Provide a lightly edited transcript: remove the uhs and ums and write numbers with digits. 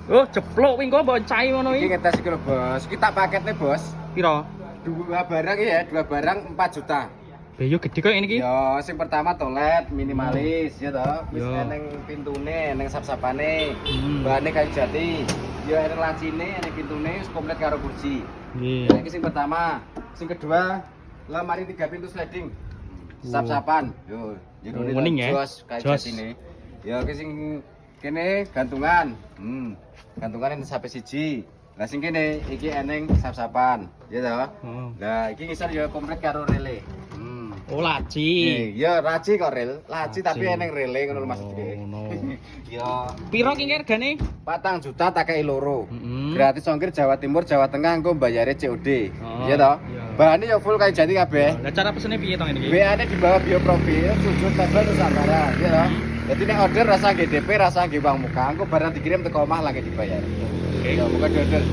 Oh, jeplok wing kok mbok cai ngono Iki iki. ngetes iki lho, Bos. Kita paketnya, Bos. Piro? Dua barang ya, dua barang 4 juta. Beyo gede kok ini iki. Ya, sing pertama toilet minimalis ya toh. Wis Ya. eneng pintune, eneng sap-sapane. Hmm. Bahane kayu jati. Ya eneng lancine, eneng pintune wis komplit karo kursi. Nggih. Nah, iki sing pertama. Sing kedua, lemari 3 pintu sliding. Sap-sapan. Yo, jerone Wening ya? jos kayu Jos. jatine. Ya iki sing kene gantungan. Gantungan ini sampai siji. Lah sing kene iki eneng sap-sapan, ya toh. Oh. Lah iki ngisor ya komplit karo rele. Oh, laci. Ya laci kok rel, laci Laci. tapi eneng rele ngono lho Mas Oh, Dik. no. Ya Piro ki regane? 4 juta tak kei loro. Heeh. Gratis ongkir Jawa Timur, Jawa Tengah engko bayare COD. Oh, Iya toh? iya. Bahane ya full kayu jati kabeh. Lah cara pesene piye to ini iki? WA-ne di bawah bio profil, sujud tabel Nusantara, ya toh. Jadi nek order rasa GDP, rasa nggih uang muka, engko barang dikirim teko omah lagi dibayar. Oke. Ya bukan order.